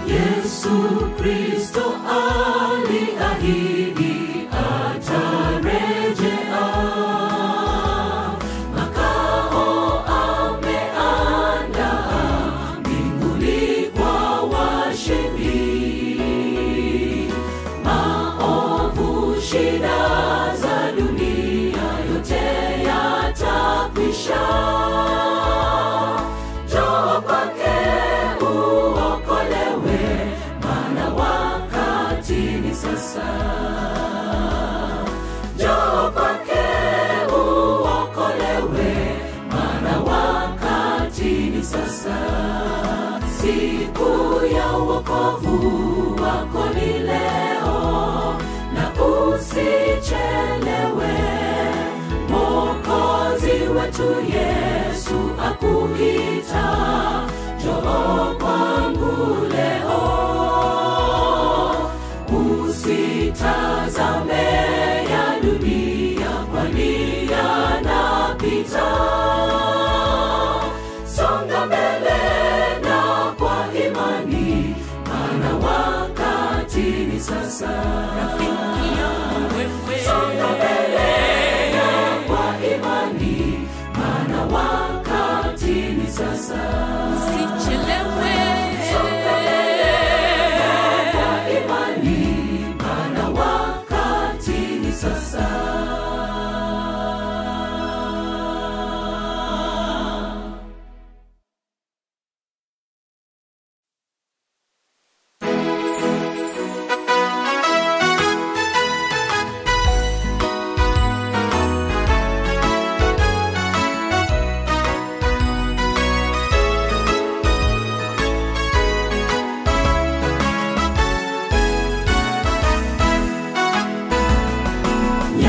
Yesu Kristo aliahidi atarejea. Makao ameandaa mbinguni kwa washindi. Maovu, shida za dunia yote yatakwisha. Njoo kwake uokolewe, maana wakati ni sasa. Njoo kwake uokolewe, maana wakati ni sasa. Siku ya wokovu wako ni leo, na usichelewe. Mwokozi wetu Yesu akuita, njoo kwangu leo. Usitazame ya dunia, kwani yanapita. Songa mbele na kwa imani, maana wakati ni sasa. Rafiki yangu wewe, songa mbele na kwa imani, maana wakati ni sasa. Usichelewe, songa mbele na kwa imani, maana wakati ni sasa.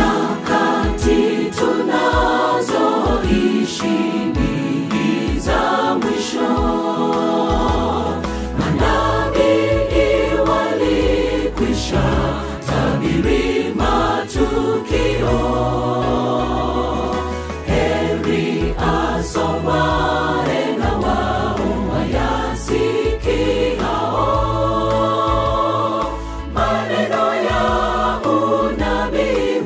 Nyakati tunazoishi ni za mwisho. Manabii walikwisha tabiri matukio. Heri asomaye na wao wayasikiao maneno ya unabii,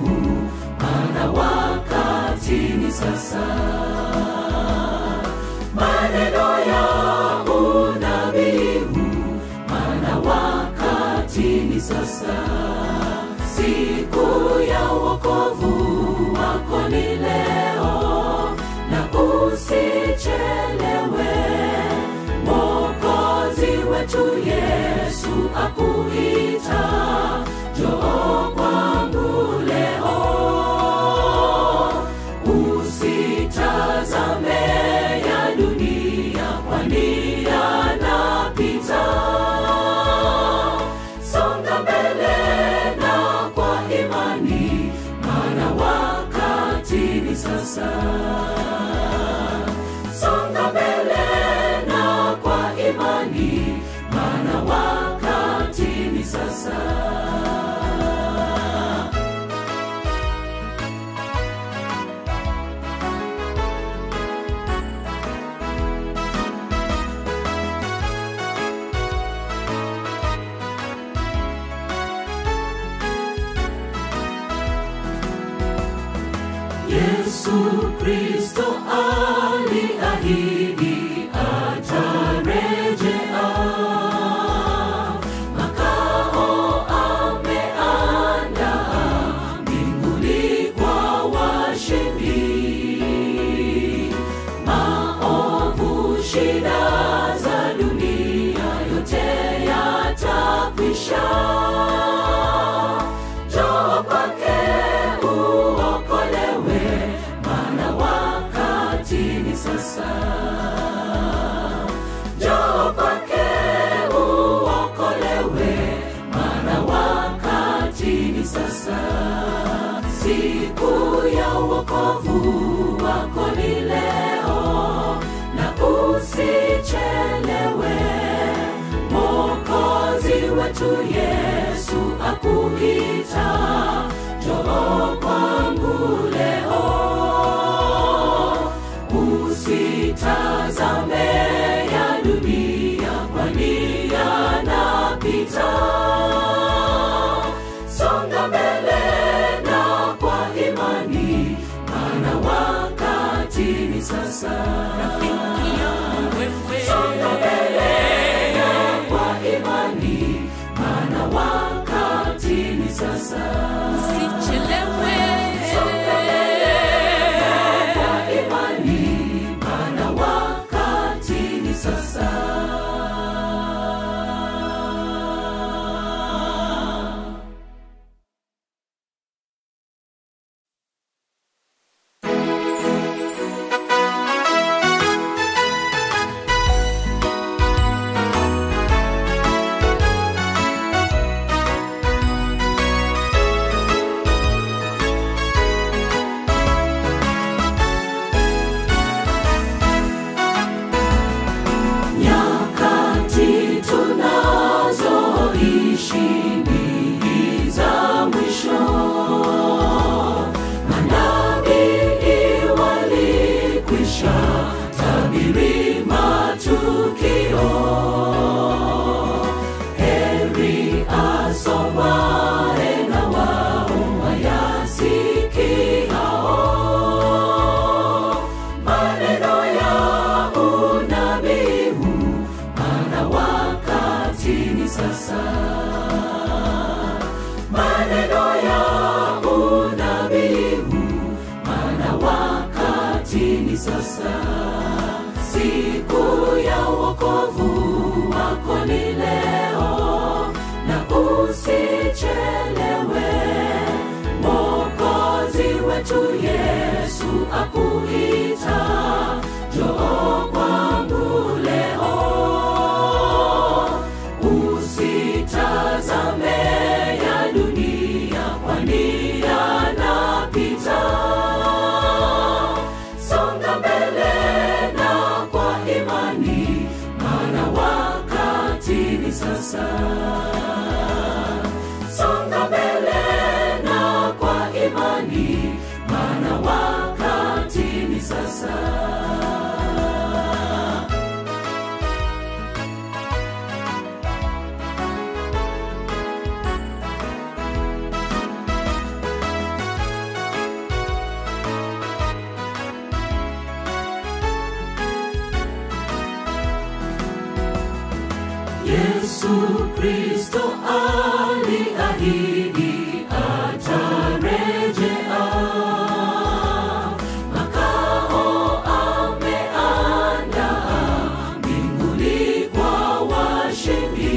maana wakati ni sasa. Maneno ya unabii, maana wakati ni sasa. Siku ya wokovu wako ni leo, na usichelewe. Mwokozi wetu Yesu akuita, njoo kwangu leo. Usitazame ya dunia, kwani yanapita. Songa mbele na kwa imani, maana wakati ni sasa. Songa mbele na kwa imani, maana wakati ni sasa. Yesu Kristo aliahidi atarejea. Makao ameandaa mbinguni kwa washindi. Maovu, shida za dunia yote yatakwisha. Njoo kwake uokolewe, maana wakati ni sasa. Njoo kwake uokolewe, maana wakati ni sasa. Siku ya wokovu wako ni leo, na usichelewe. Mwokozi wetu Yesu akuita, njoo kwangu leo. Usitazame ya dunia, kwani yana Rafiki yangu wewe, songa mbele kwa imani, maana wakati ni sasa. Usichelewe, songa mbele kwa imani, maana wakati ni sasa. Siku ya wokovu wako ni leo, na usichelewe. Mwokozi wetu Yesu akuita, njoo kwangu leo. Usitazame ya dunia, kwani yanapita. Songa mbele na kwa imani, maana wakati ni sasa. Songa mbele na kwa imani, maana wakati ni sasa. Yesu Kristo aliahidi atarejea, makao ameandaa mbinguni kwa washindi.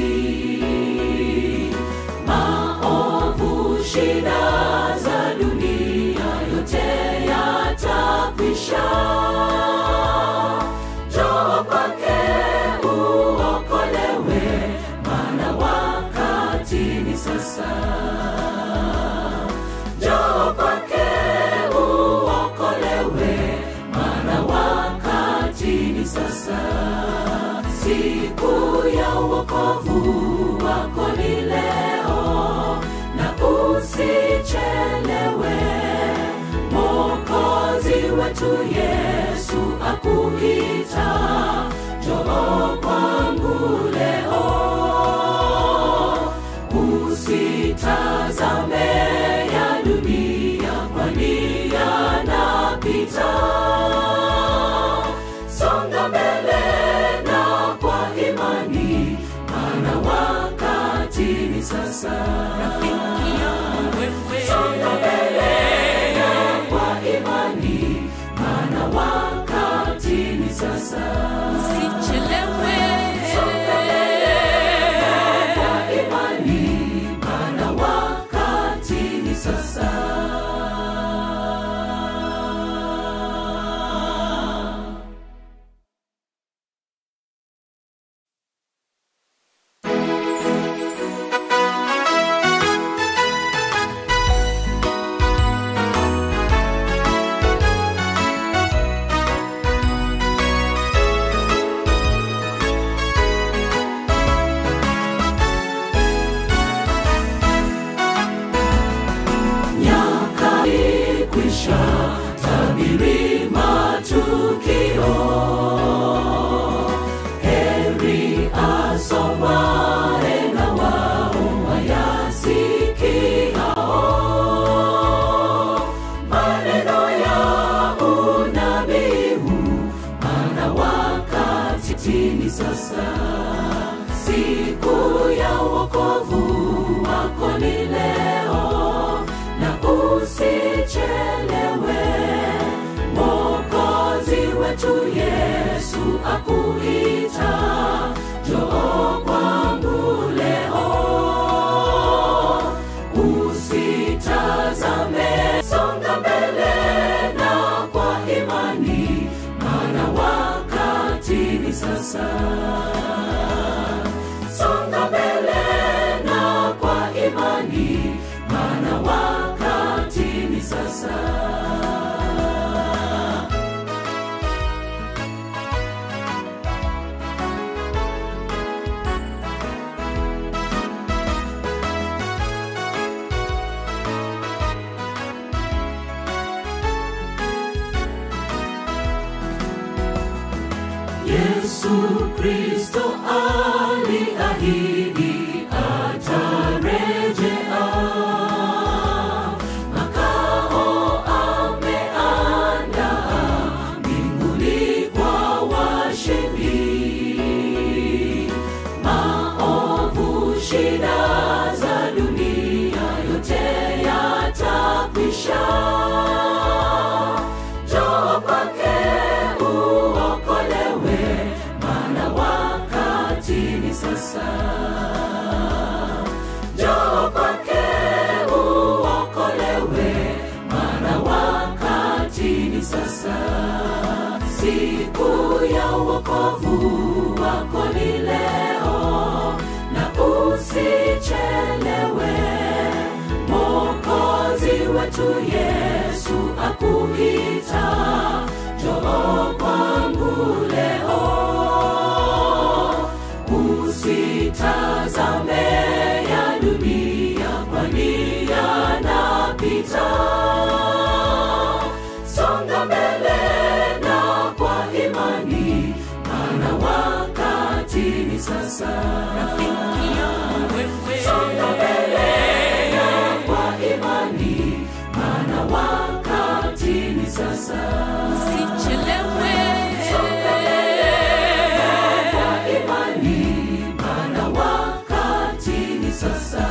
Maovu, shida za dunia yote yatakwisha. Njoo kwake uokolewe, maana wakati ni sasa. Njoo kwake uokolewe, maana wakati ni sasa. Siku ya wokovu wako ni leo, na usichelewe. Mwokozi wetu Yesu akuita, njoo kwangu leo. Usitazame ya dunia, kwani yanapita. Songa mbele na kwa imani, maana wakati ni sasa. Rafiki yangu wewe, songa mbele na kwa imani, maana wakati ni sasa. Usichelewe, songa mbele kwa imani, maana wakati ni sasa. wakati ni sasa. Siku ya wokovu wako ni leo, na usichelewe. Mwokozi wetu Yesu akuita, njoo kwangu leo. Usitazame, songa mbele na kwa imani, maana wakati ni sasa. Songa mbele na kwa imani, maana wakati ni sasa. Yesu Kristo aliahidi atarejea, makao ameandaa mbinguni kwa washindi. Maovu, shida za dunia yote yatakwisha. Njoo kwake uokolewe, maana wakati ni sasa. Njoo kwake uokolewe, maana wakati ni sasa. Siku ya wokovu wako ni leo, na usichelewe. Mwokozi wetu Yesu akuita, njoo kwangu leo. Usitazame ya dunia, kwani yanapita. Songa mbele na kwa imani, maana wakati ni sasa. Songa mbele na kwa imani, maana wakati ni sasa. Usichelewe. Songa mbele na kwa imani, maana wakati ni sasa.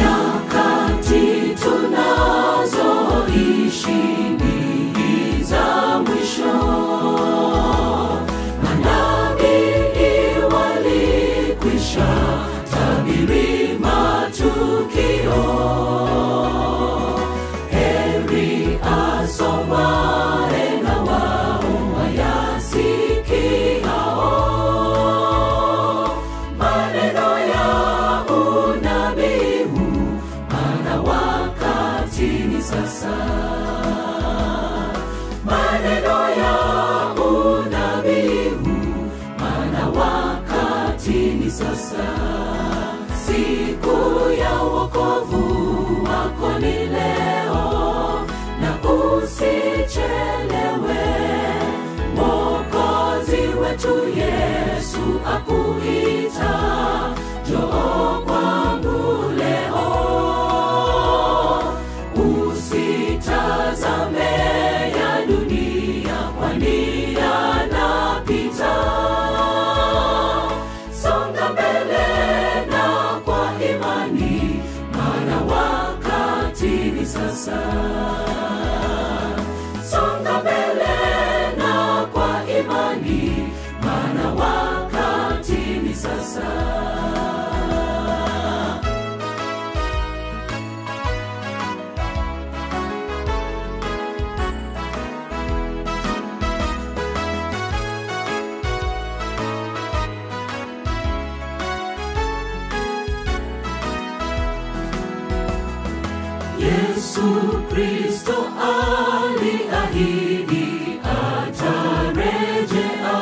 Nyakati tunazoishi ni za mwisho. Manabii walikwisha tabiri matukio. Heri asomaye na wao wayasikiao maneno ya unabii, maana wakati ni sasa. Maneno ya unabii, maana wakati ni sasa. Siku ya wokovu wako ni leo, na usichelewe. Mwokozi wetu Yesu akuita, njoo kwangu leo. Usitazame ya dunia, kwani yanapita. Songa mbele na kwa imani, maana wakati ni sasa. Songa mbele na kwa imani, maana wakati ni sasa. Yesu Kristo aliahidi atarejea,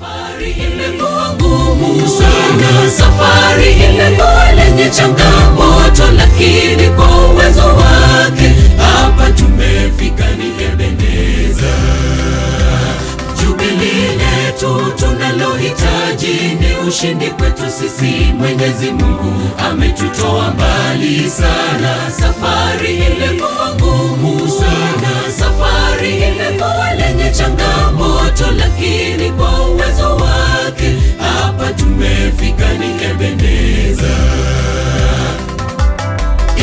Safari imekuwa ngumu sana, safari imekuwa lenye changamoto, lakini kwa uwezo wake hapa tumefika, ni Ebeneza. Jubilii letu tunalohitaji ni ushindi kwetu sisi. Mwenyezi Mungu ametutoa mbali sana. Safari imekuwa ngumu sana, safari imekuwa lenye changamoto, lakini kwa uwezo wake hapa tumefika, ni Ebeneza.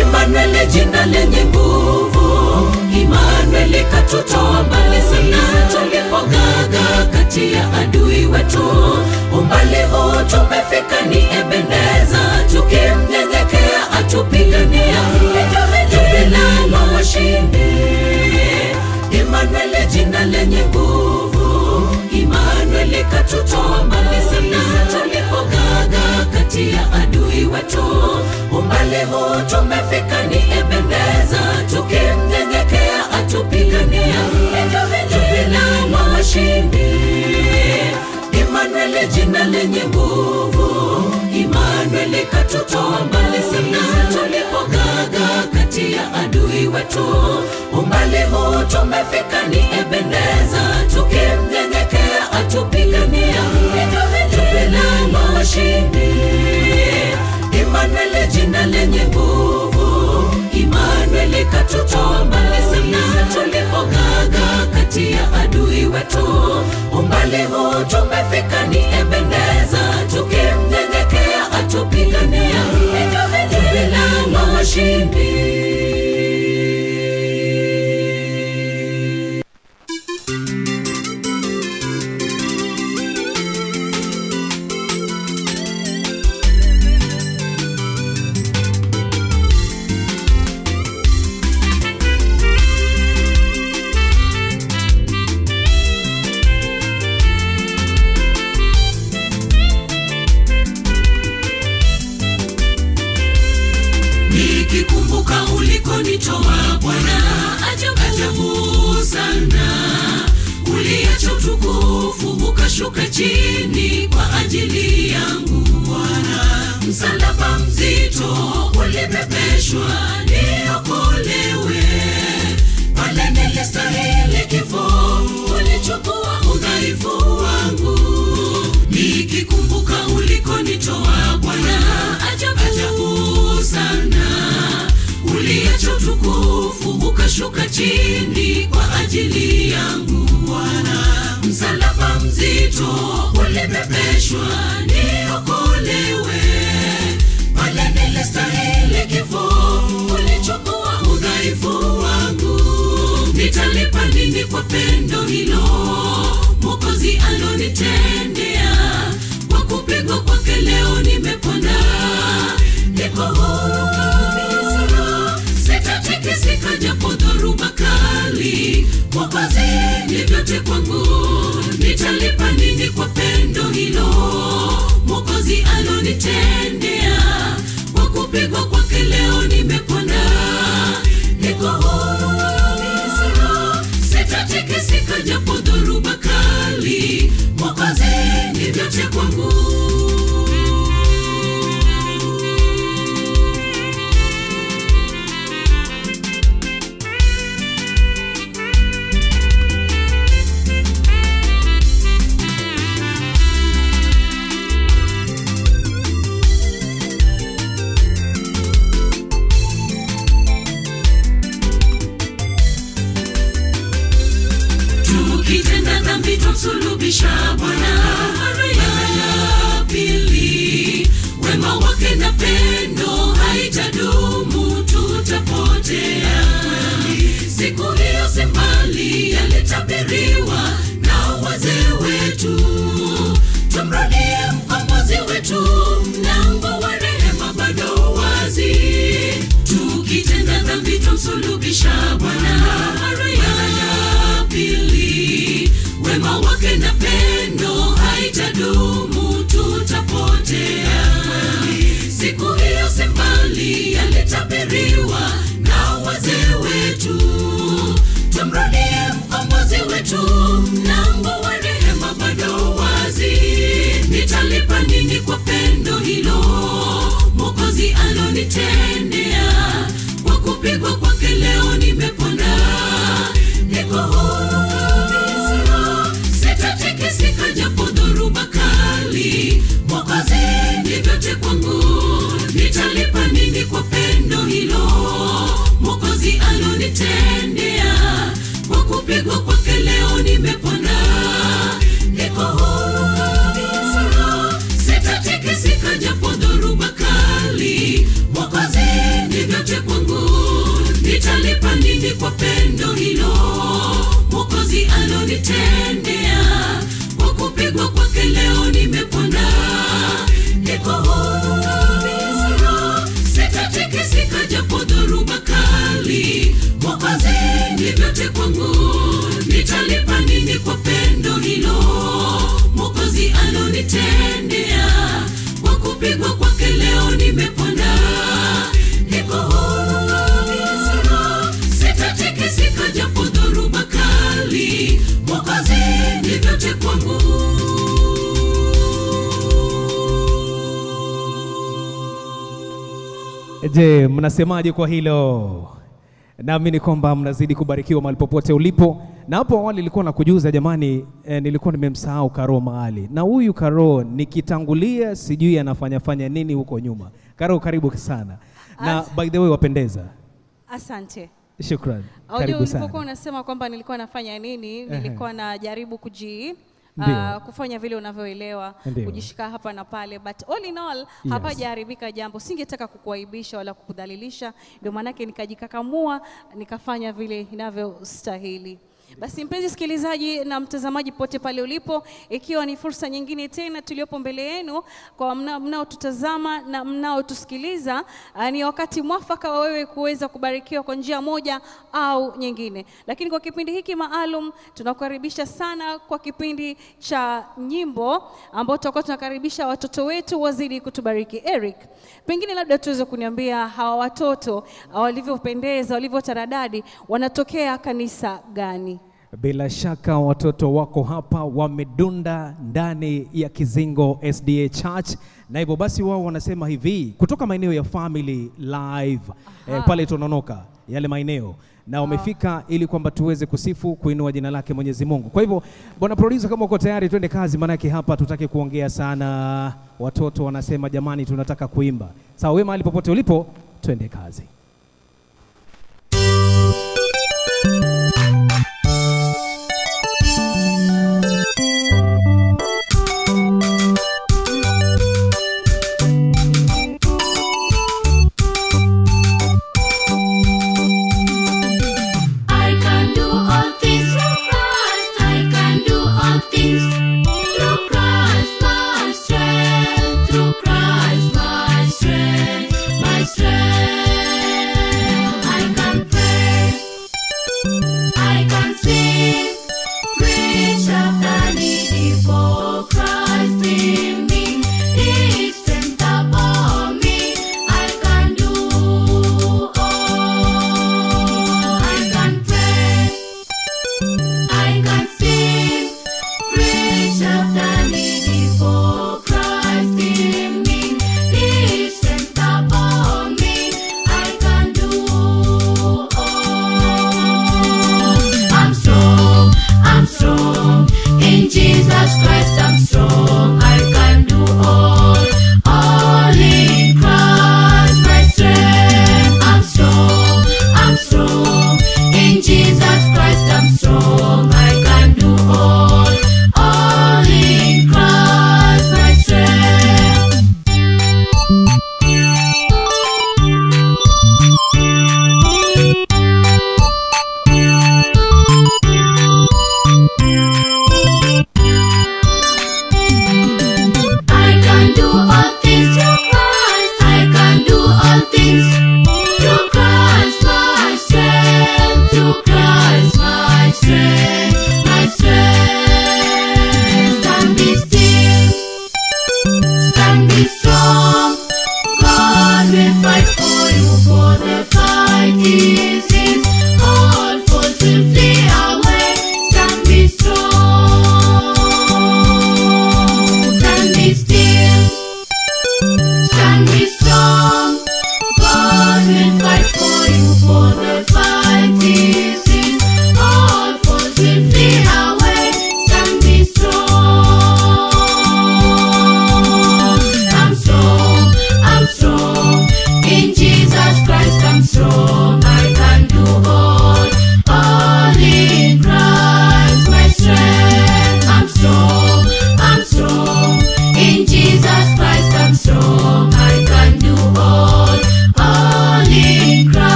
Emmanuel, jina lenye nguvu, Emmanuel katutoa mbali sana. Tulipogaga kati ya adui wetu, umbali huu tumefika, ni Ebeneza. Tukimnyenyekea atupigania, Jubilii la washindi. Emmanuel, jina lenye nguvu, Emmanuel katutoa mbali sana. Tulipogaga kati ya adui wetu, umbali huu tumefika, ni Ebeneza. Tukimnyenyekea atupigania, Jubilii la washindi. Emmanuel, jina lenye nguvu, Emmanuel katutoa mbali sana. Tulipogaga kati ya adui wetu, umbali huu tumefika, ni Ebeneza. Tukimnyenyekea atupigania, Jubilii la washindi. Emmanuel, jina lenye nguvu, Emmanuel katutoa mbali sana. Tulipogaga kati ya adui wetu, umbali huu tumefika, ni Ebeneza. Tukimnyenyekea atupigania, Jubilii la washindi. Nikikumbuka ulikonitoa Bwana, ajabu sana. Uliacha utukufu ukashuka chini kwa ajili yangu Bwana. Msalaba mzito ulibebeshwa niokolewe, pale nilistahili kifo ulichukua udhaifu wangu. Nikikumbuka ulikonitoa Bwana, ajabu sana. Uliacha utukufu ukashuka chini kwa ajili yangu Bwana. Msalaba mzito ulibebeshwa niokolewe, pale nilistahili kifo ulichukua udhaifu wangu. Nitalipa nini kwa pendo hilo Mwokozi alonitendea? Kwa kupigwa kwake leo nimepona, niko huru kabisa. Sitatikisika japo dhoruba kali, Mwokozi ni vyote kwangu. Nitalipa nini kwa pendo hilo Mwokozi alonitendea? Kwa kupigwa kwake leo nimepona, niko huru kabisa. Sitatikisika japo dhoruba kali, Mwokozi ni vyote kwangu. Tukitenda dhambi tumsulubisha Bwana mara ya pili. Wema wake na pendo haitadumu, tutapotea kweli. Siku hiyo si mbali, yalitabiriwa na wazee wetu. Tumrudie mkombozi wetu, mlango wa rehema bado wazi. Tukitenda dhambi tumsulubisha Bwana mara ya pili. Wema wake na pendo haitadumu, tutapotea kweli. Siku hiyo si mbali, yalitabiriwa na wazee wetu. Tumrudie mkombozi wetu, mlango wa rehema bado wazi. nitalipa nini kwa pendo hilo Mwokozi alonitendea? Kwa kupigwa kwake leo nimepona, niko huru kabisa, sitatikisika japo dhoruba kali. Mwokozi ni vyote kwangu, nitalipa nini kwa pendo hilo Mwokozi alonitendea? Kwa kupigwa kwake leo nimepona, niko huru kabisa, sitatikisika japo dhoruba kali. Mwokozi ni vyote kwangu, nitalipa nini kwa pendo hilo Mwokozi alonitendea? Kwa kupigwa kwake leo nimepona, niko huru kabisa, sitatikisika japo dhoruba kali. Mwokozi ni vyote kwangu, nitalipa nini kwa pendo hilo Mwokozi alonitendea? Kwa kupigwa kwake leo nimepona, niko huru kabisa, sitatikisika japo dhoruba kali. Mwokozi ni vyote kwangu. Je, mnasemaje kwa hilo? Naamini kwamba mnazidi kubarikiwa mahali popote ulipo. Na hapo awali nilikuwa nakujuza jamani, nilikuwa nimemsahau Karo mahali. Na huyu Karo nikitangulia sijui anafanya nini huko nyuma. Karo, karibu sana. Na by the way wapendeza. Asante. Shukrani. Karibu sana. Ulipokuwa unasema kwamba nilikuwa nafanya nini, nilikuwa najaribu kufanya vile unavyoelewa, kujishika hapa na pale, but all in all hapa hajaharibika jambo. Singetaka kukuaibisha wala kukudhalilisha, ndio maana yake nikajikakamua nikafanya vile inavyostahili. Basi mpenzi sikilizaji na mtazamaji pote pale ulipo, ikiwa ni fursa nyingine tena tuliopo mbele yenu kwa mnao tutazama na mnao tusikiliza, ni wakati mwafaka wa wewe kuweza kubarikiwa kwa njia moja au nyingine. Lakini kwa kipindi hiki maalum tunakukaribisha sana kwa kipindi cha nyimbo ambao tutakuwa tunakaribisha watoto wetu wazidi kutubariki. Eric, pengine labda tuweze kuniambia hawa watoto walivyopendeza, walivyotaradadi, wanatokea kanisa gani? Bila shaka watoto wako hapa wamedunda ndani ya Kizingo SDA Church, na hivyo basi wao wanasema hivi kutoka maeneo ya Family Live pale Tononoka yale maeneo, na wamefika ili kwamba tuweze kusifu kuinua jina lake Mwenyezi Mungu. Kwa hivyo bwana producer, kama uko tayari twende kazi, maana yake hapa tutaki kuongea sana. Watoto wanasema jamani tunataka kuimba. Sawa, wewe mahali popote ulipo twende kazi.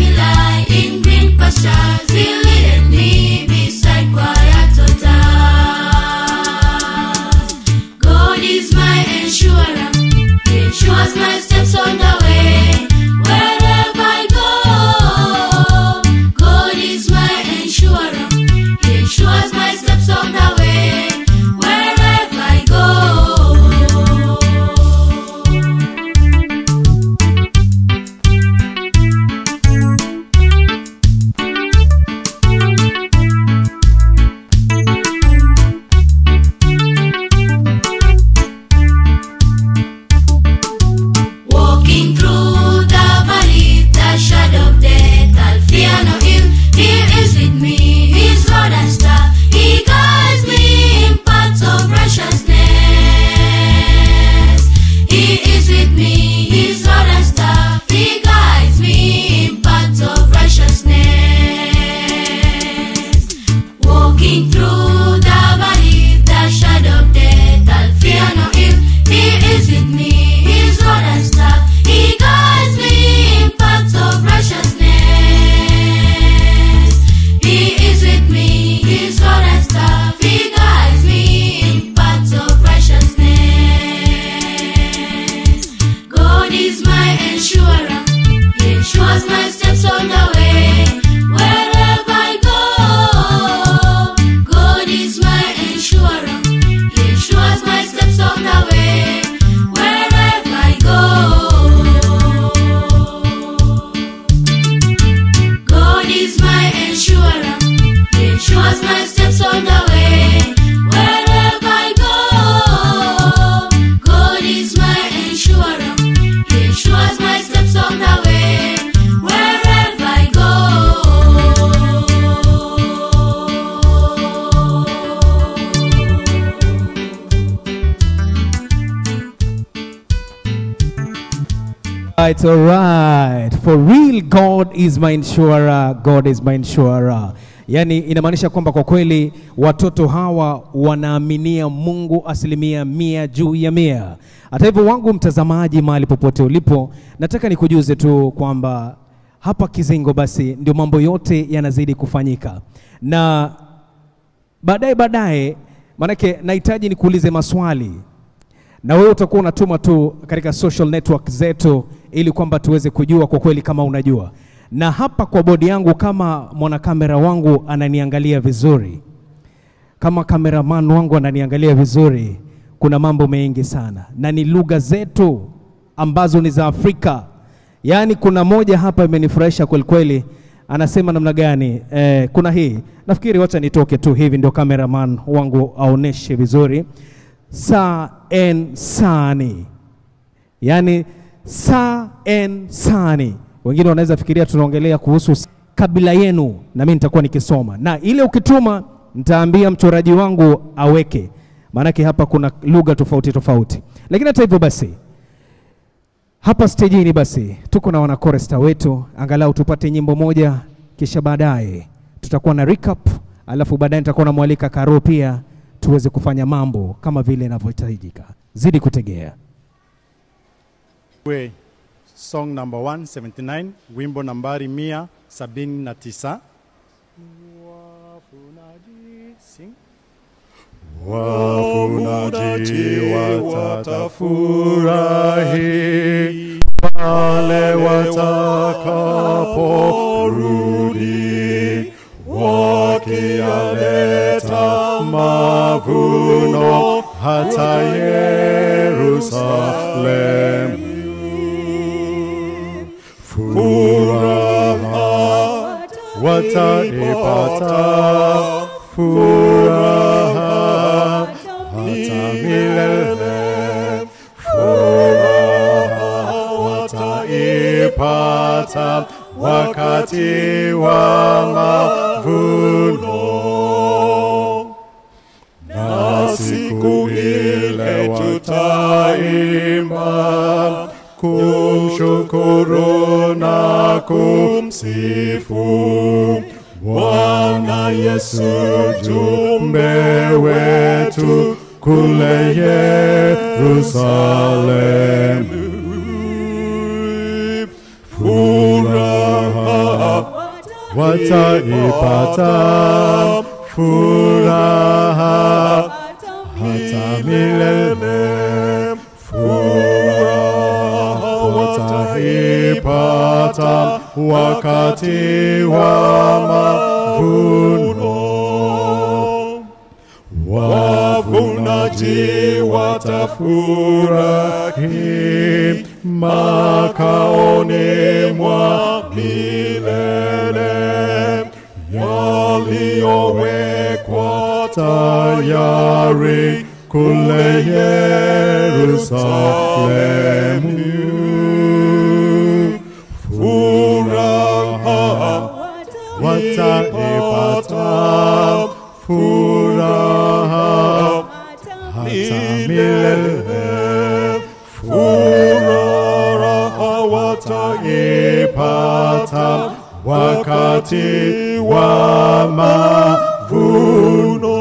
me lie in green pastures. He leadeth me beside quiet waters. God is my insurer. He ensures my steps on the way. Wherever I go, God is my insurer. He ensures my steps on the way. Wherever I go. Walking through the valley, the shadow of death, I'll fear no ill. He is with me, His rod and staff. He guides me in paths of righteousness. He is with me, His rod and staff. He guides me in paths of righteousness. Walking through the valley, the shadow of death, I'll fear no ill. He is with me, His rod and staff. He guides me in paths of righteousness. He is with me, His rod and staff. He guides me in paths of righteousness. God is my insurer. He ensures my steps on the way. Wherever I go, God is my insurer. He ensures my steps on the way. Wherever I go, God is my insurer. He ensures my steps on the way. Wherever I go, God is my insurer. He ensures my steps on the way. Wherever I go. It's all right. For real, God is my insurer. God is my insurer. Yani inamaanisha kwamba kwa kweli watoto hawa wanaaminia Mungu 100% juu ya 100. Hata hivyo wangu mtazamaji mahali popote ulipo, nataka nikujuze tu kwamba hapa Kizingo basi ndio mambo yote yanazidi kufanyika. Na baadaye manake nahitaji nikuulize maswali. Na wewe utakuwa unatuma tu katika social network zetu ili kwamba tuweze kujua kwa kweli kama unajua. Na hapa kwa bodi yangu, kama mwanakamera wangu ananiangalia vizuri, kama cameraman wangu ananiangalia vizuri, kuna mambo mengi sana. Na ni lugha zetu ambazo ni za Afrika. Yaani kuna moja hapa imenifurahisha kweli kweli. Anasema namna gani? Kuna hii. Nafikiri wacha nitoke tu hivi ndio cameraman wangu aoneshe vizuri. Sa en sani. Yani sa en sani. Wengine wanaweza fikiria tunaongelea kuhusu kabila yenu, na mimi nitakuwa nikisoma. Na ile ukituma nitaambia mchoraji wangu aweke. Maanake hapa kuna lugha tofauti tofauti. Lakini hata hivyo basi, hapa stage basi tuko na wanakoresta wetu, angalau tupate nyimbo moja, kisha baadaye tutakuwa na recap, alafu baadaye nitakuwa na mwalika Karo pia tuweze kufanya mambo kama vile inavyohitajika. Zidi kutegea. Song number 179, wimbo nambari 179. Sing. Wafunaji watafurahi wale watakaporudi, wakiyaleta mavuno hata Yerusalemu. Furaha wataipata, furaha hata milele. Furaha wataipata wakati wa mavuno. Na siku ile tutaimba kumshukuru na kumsifu Bwana Yesu, jumbe wetu kule Yerusalemu. Furaha wataipata furaha hata milele. Furaha wataipata wakati wa mavuno. Wavunaji watafurahi makaoni mwa milele, yaliyowekwa tayari kule Yerusalemu. Furaha wataipata furaha hata milele. Furaha wataipata wakati wa mavuno.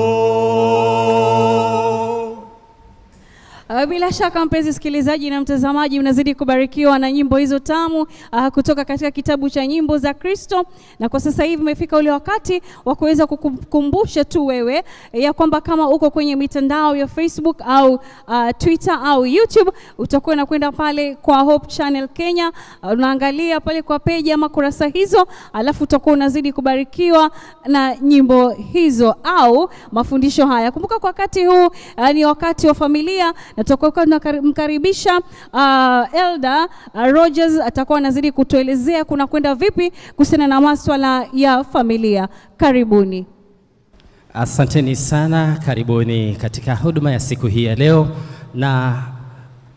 Bila shaka mpenzi sikilizaji na mtazamaji, unazidi kubarikiwa na nyimbo hizo tamu kutoka katika kitabu cha nyimbo za Kristo. Na kwa sasa hivi umefika ule wakati wa kuweza kukumbusha tu wewe ya kwamba kama uko kwenye mitandao ya Facebook au Twitter au YouTube, utakuwa na kwenda pale kwa Hope Channel Kenya, unaangalia pale kwa page ama kurasa hizo, alafu utakuwa unazidi kubarikiwa na nyimbo hizo au mafundisho haya. Kumbuka kwa wakati huu ni wakati wa familia, na tutakuwa tunamkaribisha Elder Rogers, atakuwa anazidi kutuelezea kuna kwenda vipi kuhusiana na masuala ya familia. Karibuni. Asanteni sana, karibuni katika huduma ya siku hii ya leo. Na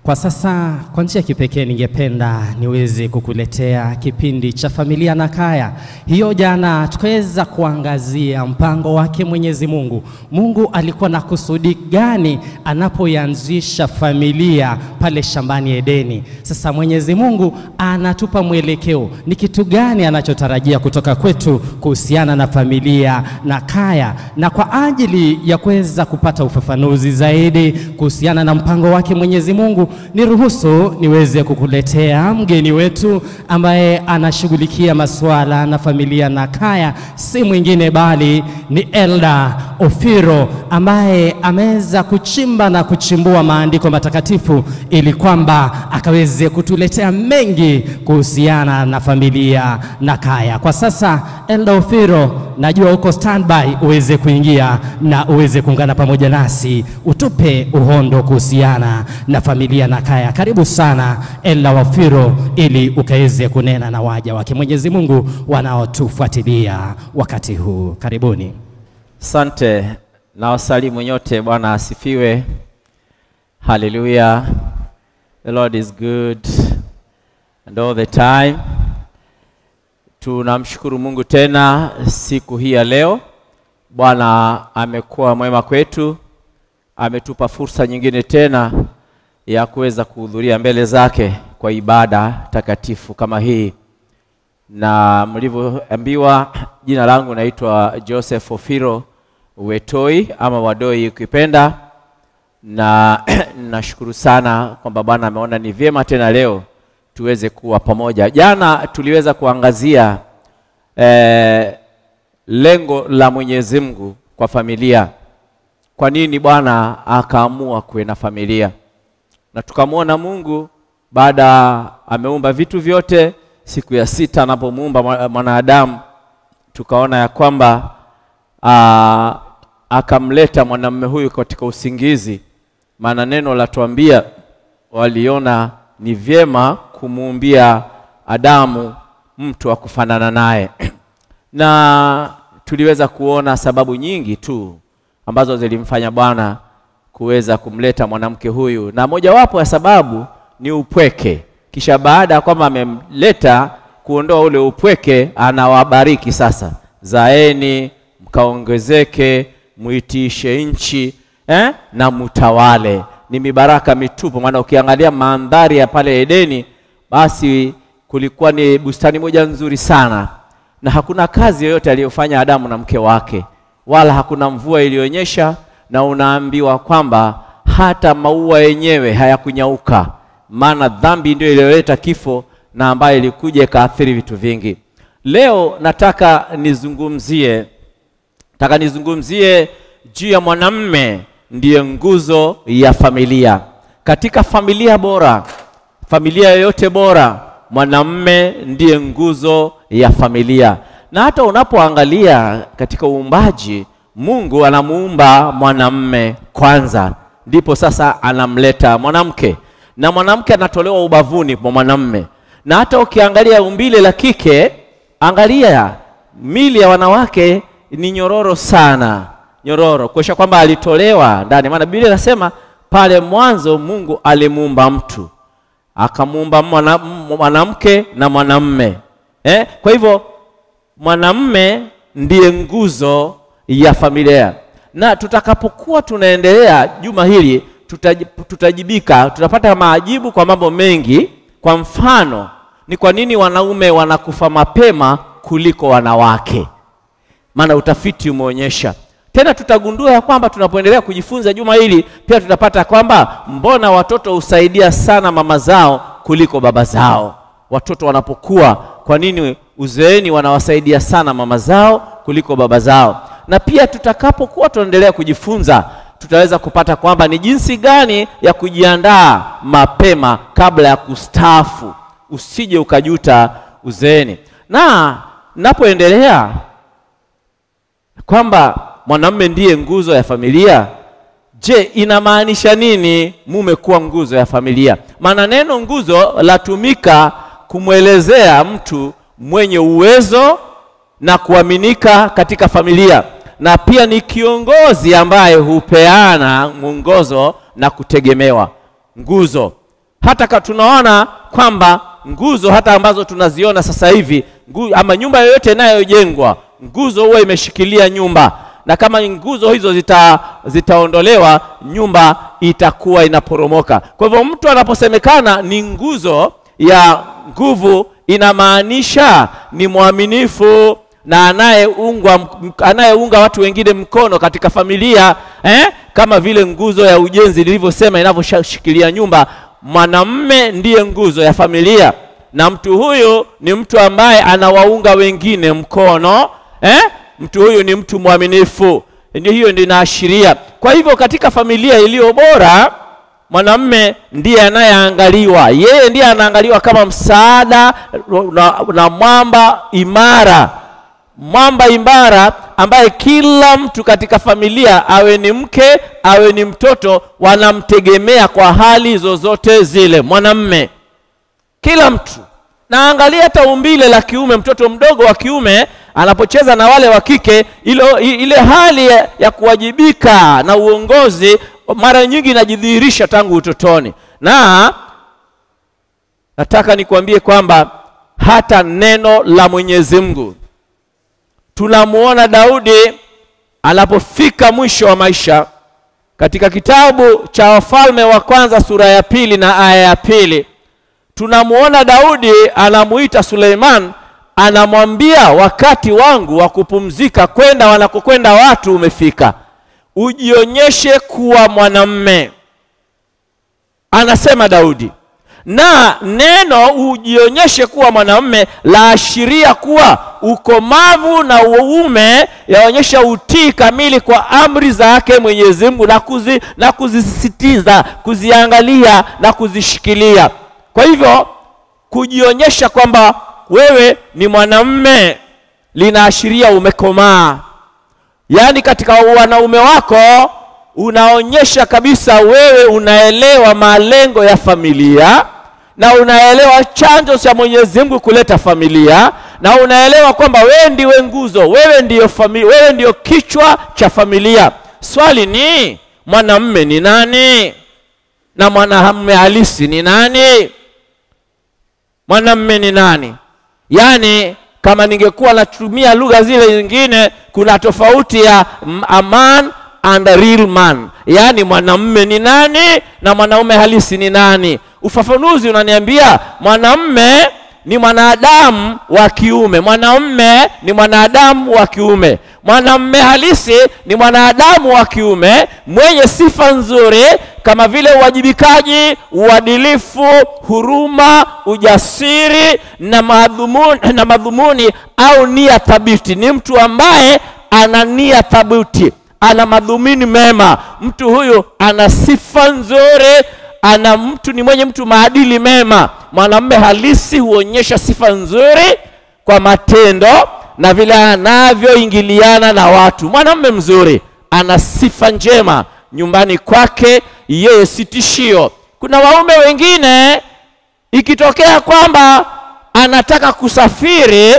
kwa sasa kwa njia ya kipekee ningependa niweze kukuletea kipindi cha familia na kaya. Hiyo jana tukaweza kuangazia mpango wake Mwenyezi Mungu. Mungu alikuwa na kusudi gani anapoanzisha familia pale shambani Edeni? Sasa Mwenyezi Mungu anatupa mwelekeo. Ni kitu gani anachotarajia kutoka kwetu kuhusiana na familia na kaya? Na kwa ajili ya kuweza kupata ufafanuzi zaidi kuhusiana na mpango wake Mwenyezi Mungu, niruhusu niweze kukuletea mgeni wetu ambaye anashughulikia masuala na familia na kaya. Si mwingine bali ni Elder Ofiro, ambaye ameweza kuchimba na kuchimbua maandiko matakatifu ili kwamba akaweze kutuletea mengi kuhusiana na familia na kaya. Kwa sasa Elder Ofiro, najua uko standby uweze kuingia na uweze kuungana pamoja nasi, utupe uhondo kuhusiana na familia na kaya. Karibu sana Elder Ofiro, ili ukaweze kunena na waja wake Mwenyezi Mungu wanaotufuatilia wakati huu. Karibuni. Asante na wasalimu nyote. Bwana asifiwe. Hallelujah. The Lord is good and all the time. Tunamshukuru Mungu tena siku hii ya leo. Bwana amekuwa mwema kwetu, ametupa fursa nyingine tena ya kuweza kuhudhuria mbele zake kwa ibada takatifu kama hii. Na mlivyoambiwa, jina langu naitwa Joseph Ofiro Wetoi ama Wadoi ukipenda. Na nashukuru sana kwamba Bwana ameona ni vyema tena leo tuweze kuwa pamoja. Jana tuliweza kuangazia lengo la Mwenyezi Mungu kwa familia. Kwa nini Bwana akaamua kuwe na familia? Na tukamwona Mungu baada ameumba vitu vyote, siku ya sita anapomuumba mwanadamu, tukaona ya kwamba akamleta mwanamume huyu katika usingizi. Maana neno latuambia waliona ni vyema kumuumbia Adamu mtu wa kufanana naye. Na tuliweza kuona sababu nyingi tu ambazo zilimfanya Bwana kuweza kumleta mwanamke huyu, na mojawapo ya sababu ni upweke. Kisha baada ya kwamba amemleta kuondoa ule upweke, anawabariki sasa, zaeni mkaongezeke, muitishe nchi na mutawale. Ni mibaraka mitupu. Maana ukiangalia mandhari ya pale Edeni, basi kulikuwa ni bustani moja nzuri sana, na hakuna kazi yoyote aliyofanya Adamu na mke wake, wala hakuna mvua iliyonyesha, na unaambiwa kwamba hata maua yenyewe hayakunyauka, maana dhambi ndio iliyoleta kifo na ambayo ilikuja ikaathiri vitu vingi. Leo nataka nizungumzie juu ya mwanamume ndiye nguzo ya familia. Katika familia bora, familia yoyote bora, mwanamume ndiye nguzo ya familia. Na hata unapoangalia katika uumbaji, Mungu anamuumba mwanamume kwanza, ndipo sasa anamleta mwanamke. Na mwanamke anatolewa ubavuni kwa mwanamume. Na hata ukiangalia umbile la kike, angalia mili ya wanawake ni nyororo sana, nyororo, kuonyesha kwamba alitolewa ndani. Maana Biblia inasema pale mwanzo Mungu alimuumba mtu, akamuumba mwanamke na mwanamume. Kwa hivyo mwanamume ndiye nguzo ya familia. Na tutakapokuwa tunaendelea juma hili, tutajibika, tutapata majibu kwa mambo mengi. Kwa mfano, ni kwa nini wanaume wanakufa mapema kuliko wanawake? Maana utafiti umeonyesha. Tena tutagundua ya kwamba tunapoendelea kujifunza juma hili, pia tutapata kwamba mbona watoto husaidia sana mama zao kuliko baba zao. Watoto wanapokuwa, kwa nini uzeeni wanawasaidia sana mama zao kuliko baba zao? Na pia tutakapokuwa tunaendelea kujifunza, tutaweza kupata kwamba ni jinsi gani ya kujiandaa mapema kabla ya kustaafu, usije ukajuta uzeeni. Na napoendelea kwamba mwanamume ndiye nguzo ya familia, je, inamaanisha nini mume kuwa nguzo ya familia? Maana neno nguzo latumika kumwelezea mtu mwenye uwezo na kuaminika katika familia, na pia ni kiongozi ambaye hupeana mwongozo na kutegemewa. Nguzo, hata tunaona kwamba nguzo hata ambazo tunaziona sasa hivi, ama nyumba yoyote inayojengwa, nguzo huwa imeshikilia nyumba, na kama nguzo hizo zitaondolewa, nyumba itakuwa inaporomoka. Kwa hivyo mtu anaposemekana ni nguzo ya nguvu, inamaanisha ni mwaminifu na anayeunga watu wengine mkono katika familia, kama vile nguzo ya ujenzi nilivyosema inavyoshikilia nyumba. Mwanamume ndiye nguzo ya familia, na mtu huyu ni mtu ambaye anawaunga wengine mkono, mtu huyu ni mtu mwaminifu. Hiyo ndio inaashiria. Kwa hivyo katika familia iliyo bora, mwanamume ndiye anayeangaliwa. Yeye ndiye anaangaliwa kama msaada na mwamba imara. Mwamba imara ambaye kila mtu katika familia, awe ni mke, awe ni mtoto, wanamtegemea kwa hali zozote zile. Mwanamume, kila mtu. Na angalia hata umbile la kiume, mtoto mdogo wa kiume anapocheza na wale wa kike, ile hali ya kuwajibika na uongozi mara nyingi inajidhihirisha tangu utotoni. Na nataka nikwambie kwamba hata neno la Mwenyezi Mungu, tunamuona Daudi anapofika mwisho wa maisha katika kitabu cha Wafalme wa Kwanza sura ya 2 na aya ya 2. Tunamuona Daudi anamuita Suleiman, anamwambia wakati wangu wa kupumzika kwenda wanakokwenda watu umefika. Ujionyeshe kuwa mwanamume, anasema Daudi. Na neno ujionyeshe kuwa mwanamume laashiria kuwa ukomavu na uume, yaonyesha utii kamili kwa amri zake Mwenyezi Mungu, na kuzisisitiza, kuziangalia na kuzishikilia. Kwa hivyo kujionyesha kwamba wewe ni mwanamume linaashiria umekomaa. Yaani katika wanaume wako unaonyesha kabisa wewe unaelewa malengo ya familia, na unaelewa chanzo cha Mwenyezi Mungu kuleta familia, na unaelewa kwamba wewe ndiwe nguzo, wewe ndio kichwa cha familia. Swali ni, mwanamume ni nani? Na mwanamume halisi ni nani? Mwanamume ni nani? Yaani kama ningekuwa natumia lugha zile nyingine, kuna tofauti ya a man and a real man. Yaani mwanamume ni nani na mwanaume halisi ni nani? Ufafanuzi unaniambia mwanamume ni mwanadamu wa kiume, mwanamume ni mwanadamu wa kiume. Mwanamume halisi ni mwanadamu wa kiume mwenye sifa nzuri kama vile uwajibikaji, uadilifu, huruma, ujasiri na madhumuni au nia thabiti. Ni mtu ambaye ana nia thabiti, ana madhumuni mema. Mtu huyu ana sifa nzuri, ni mwenye maadili mema. Mwanamume halisi huonyesha sifa nzuri kwa matendo na vile anavyoingiliana na watu. Mwanamume mzuri ana sifa njema nyumbani kwake, yeye si tishio. Kuna waume wengine ikitokea kwamba anataka kusafiri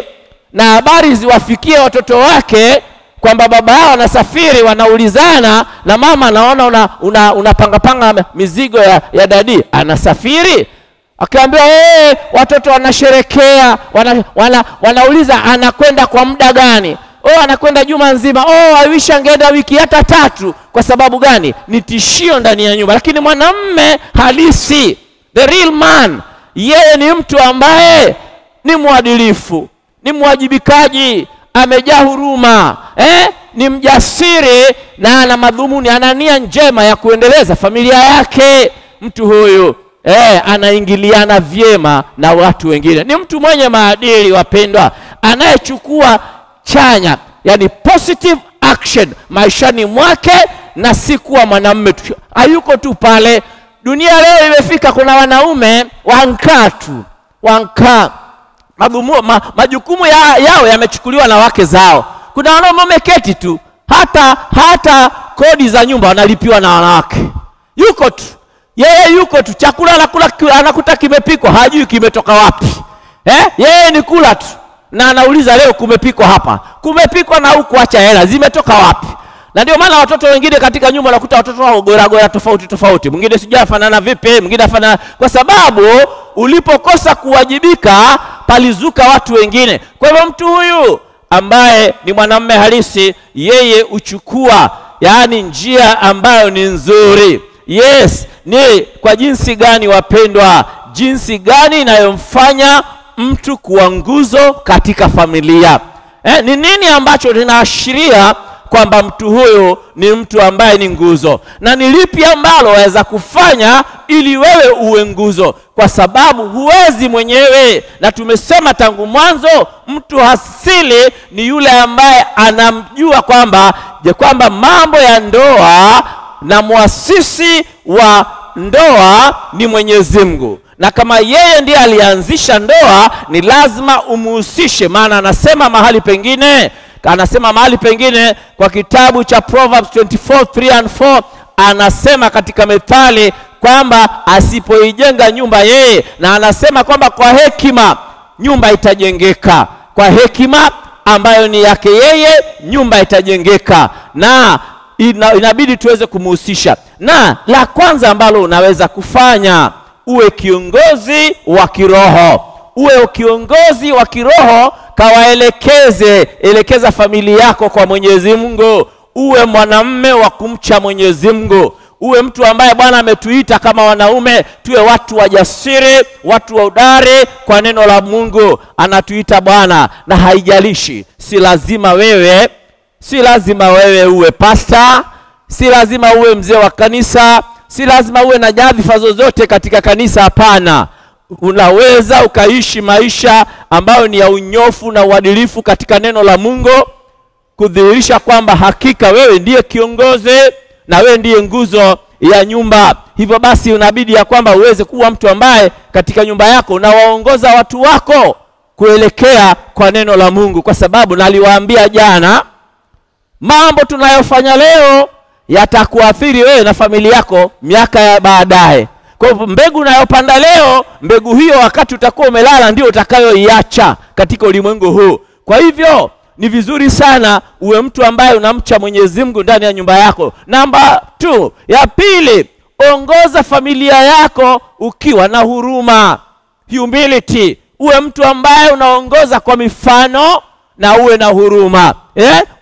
na habari ziwafikie watoto wake kwamba baba yao anasafiri, wanaulizana na mama anaona unapanga mizigo ya dadi anasafiri. Akiambiwa watoto wanasherekea, wanauliza anakwenda kwa muda gani? Anakwenda juma nzima. I wish angeenda wiki hata 3. Kwa sababu gani? Ni tishio ndani ya nyumba. Lakini mwanamume halisi, the real man, yeye ni mtu ambaye ni mwadilifu, ni mwajibikaji, amejaa huruma, ni mjasiri na ana madhumuni, ana nia njema ya kuendeleza familia yake. Mtu huyu anaingiliana vyema na watu wengine. Ni mtu mwenye maadili, wapendwa, anayechukua chanya, yani positive action maishani mwake, na si kuwa mwanamume tu hayuko tu pale. Dunia leo imefika kuna wanaume wankaa majukumu yao yamechukuliwa na wake zao. Kuna wanaume wameketi tu, hata kodi za nyumba wanalipiwa na wanawake. Yeye yuko tu, chakula anakuta kimepikwa, hajui kimetoka wapi. Yeye ni kula tu, na anauliza leo kumepikwa hapa, kumepikwa na huku, acha hela zimetoka wapi? Na ndio maana watoto wengine katika nyumba nakuta watoto wao gora tofauti. Mwingine sijui afanana vipi, mwingine afanana, kwa sababu ulipokosa kuwajibika palizuka watu wengine. Kwa hivyo mtu huyu ambaye ni mwanamume halisi, yeye uchukua yani njia ambayo ni nzuri. Yes, ni kwa jinsi gani, wapendwa? Jinsi gani inayomfanya mtu kuwa nguzo katika familia? Ni nini ambacho linaashiria kwamba mtu huyo ni mtu ambaye ni nguzo? Na ni lipi ambalo waweza kufanya ili wewe uwe nguzo? Kwa sababu huwezi mwenyewe, na tumesema tangu mwanzo, mtu hasili ni yule ambaye anamjua kwamba mambo ya ndoa na muasisi wa ndoa ni Mwenyezi Mungu, na kama yeye ndiye alianzisha ndoa ni lazima umuhusishe. Maana anasema mahali pengine kwa kitabu cha Proverbs 24:3-4, anasema katika Methali kwamba asipoijenga nyumba yeye, na anasema kwamba kwa hekima nyumba itajengeka, kwa hekima ambayo ni yake yeye nyumba itajengeka, na inabidi tuweze kumuhusisha. Na la kwanza ambalo unaweza kufanya, uwe kiongozi wa kiroho. Uwe kiongozi wa kiroho, elekeza familia yako kwa Mwenyezi Mungu. Uwe mwanamume wa kumcha Mwenyezi Mungu. Uwe mtu ambaye Bwana ametuita kama wanaume tuwe watu wajasiri, watu wa udari kwa neno la Mungu. Anatuita Bwana, na haijalishi, si lazima wewe uwe pasta, si lazima uwe mzee wa kanisa, si lazima uwe na nyadhifa zozote katika kanisa. Hapana, unaweza ukaishi maisha ambayo ni ya unyofu na uadilifu katika neno la Mungu, kudhihirisha kwamba hakika wewe ndiye kiongozi na wewe ndiye nguzo ya nyumba. Hivyo basi unabidi ya kwamba uweze kuwa mtu ambaye katika nyumba yako unawaongoza watu wako kuelekea kwa neno la Mungu, kwa sababu naliwaambia jana, mambo tunayofanya leo yatakuathiri wewe na familia yako miaka ya baadaye. Kwa hivyo mbegu unayopanda leo, mbegu hiyo wakati utakuwa umelala ndio utakayoiacha katika ulimwengu huu. Kwa hivyo ni vizuri sana uwe mtu ambaye unamcha Mwenyezi Mungu ndani ya nyumba yako. Namba 2, ya pili, ongoza familia yako ukiwa na huruma, humility. Uwe mtu ambaye unaongoza kwa mifano na uwe na huruma.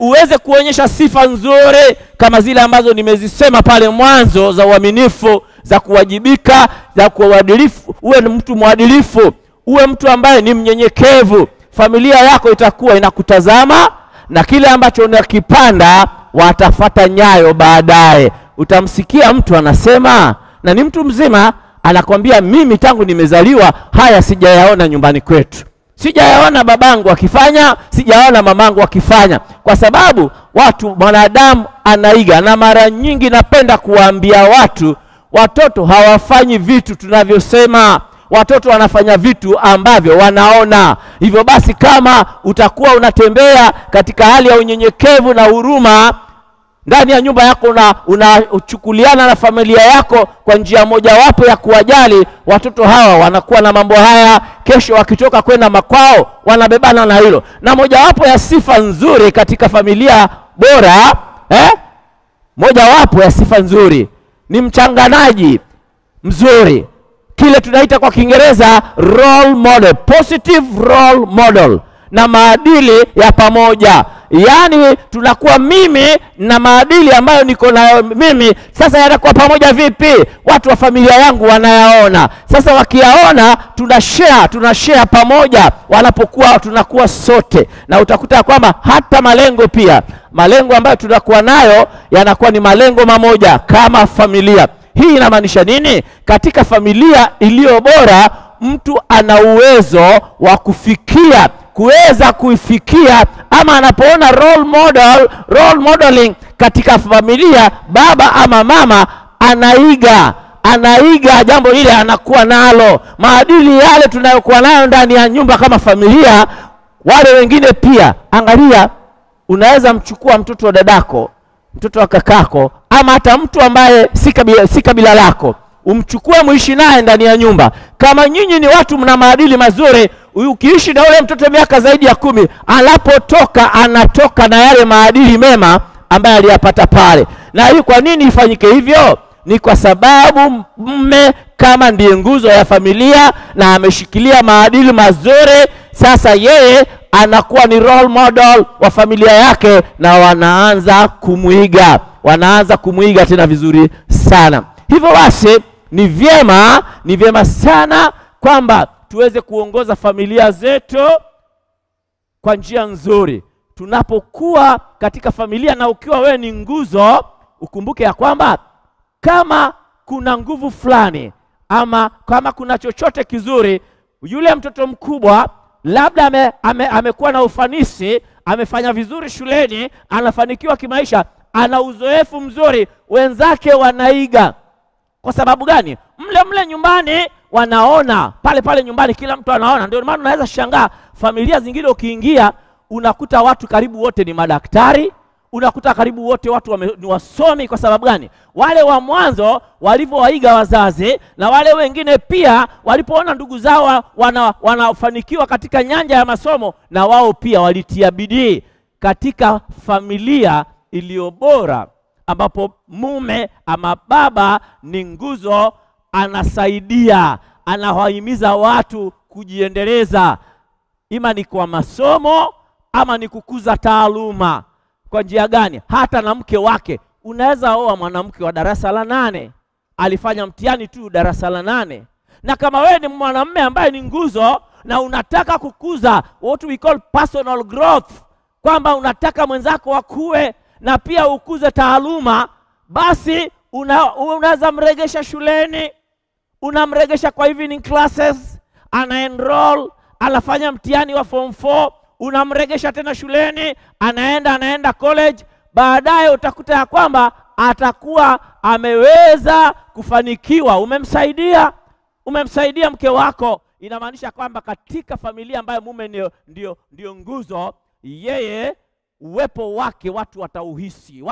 Uweze kuonyesha sifa nzuri kama zile ambazo nimezisema pale mwanzo, za uaminifu, za kuwajibika, za kuadilifu. Uwe mtu mwadilifu, uwe mtu ambaye ni mnyenyekevu, familia yako itakuwa inakutazama na kile ambacho unakipanda watafata nyayo baadaye. Utamsikia mtu anasema, na ni mtu mzima, anakwambia mimi tangu nimezaliwa haya sijayaona nyumbani kwetu. Sijayaona babangu akifanya, sijaona mamangu akifanya. Kwa sababu mwanadamu anaiga, na mara nyingi napenda kuwaambia watoto hawafanyi vitu tunavyosema. Watoto wanafanya vitu ambavyo wanaona. Hivyo basi kama utakuwa unatembea katika hali ya unyenyekevu na huruma ndani ya nyumba yako, unachukuliana na familia yako kwa njia mojawapo ya kuwajali, watoto hawa wanakuwa na mambo haya. Kesho wakitoka kwenda makwao wanabebana na hilo. Na mojawapo ya sifa nzuri katika familia bora, mojawapo ya sifa nzuri ni mchanganaji mzuri, kile tunaita kwa Kiingereza role model, positive role model, na maadili ya pamoja. Yaani tunakuwa mimi na maadili ambayo niko na mimi, sasa yanakuwa pamoja vipi? Watu wa familia yangu wanayaona. Sasa wakiyaona tunashare pamoja, wanapokuwa tunakuwa sote. Na utakuta kwamba hata malengo ambayo tunakuwa nayo yanakuwa ni malengo mamoja kama familia. Hii inamaanisha nini? Katika familia iliyo bora, mtu ana uwezo wa kuweza kuifikia, ama anapoona role modeling katika familia, baba ama mama anaiga jambo lile, anakuwa nalo. Maadili yale tunayokuwa nayo ndani ya nyumba kama familia, wale wengine pia. Angalia, unaweza mchukua mtoto wa dadako, mtoto wa kakako, ama hata mtu ambaye si kabila lako, umchukue muishi naye ndani ya nyumba. Kama nyinyi ni watu mna maadili mazuri, ukiishi na ule mtoto miaka zaidi ya 10, anatoka na yale maadili mema ambaye aliyapata pale. Na hii kwa nini ifanyike hivyo? Ni kwa sababu mume kama ndiye nguzo ya familia na ameshikilia maadili mazuri, sasa yeye anakuwa ni role model wa familia yake, na wanaanza kumuiga tena vizuri sana. Hivyo basi ni vyema sana kwamba tuweze kuongoza familia zetu kwa njia nzuri. Tunapokuwa katika familia, na ukiwa wewe ni nguzo, ukumbuke ya kwamba kama kuna nguvu fulani ama kama kuna chochote kizuri, yule mtoto mkubwa labda amekuwa na ufanisi, amefanya vizuri shuleni, anafanikiwa kimaisha, ana uzoefu mzuri, wenzake wanaiga. Kwa sababu gani? Mle nyumbani wanaona, pale nyumbani kila mtu anaona. Ndio maana unaweza shangaa familia zingine ukiingia, unakuta watu karibu wote ni madaktari, unakuta karibu wote watu ni wasomi. Kwa sababu gani? Wale wa mwanzo walivyowaiga wazazi, na wale wengine pia walipoona ndugu zao wanafanikiwa katika nyanja ya masomo, na wao pia walitia bidii. Katika familia iliyo bora, ambapo mume ama baba ni nguzo, anasaidia, anawahimiza watu kujiendeleza, ima ni kwa masomo ama ni kukuza taaluma. Kwa njia gani? Hata na mke wake. Unaweza oa mwanamke wa darasa la 8, alifanya mtihani tu darasa la 8. Na kama wewe ni mwanamume ambaye ni nguzo na unataka kukuza what we call personal growth, kwamba unataka mwenzako akue na pia ukuze taaluma, basi unaweza mregesha shuleni, unamregesha kwa evening classes, ana-enroll, anafanya mtihani wa form 4, unamregesha tena shuleni, anaenda college. Baadaye utakuta ya kwamba atakuwa ameweza kufanikiwa. Umemsaidia mke wako. Inamaanisha kwamba katika familia ambayo mume ndio nguzo, yeye uwepo wake watu watauhisi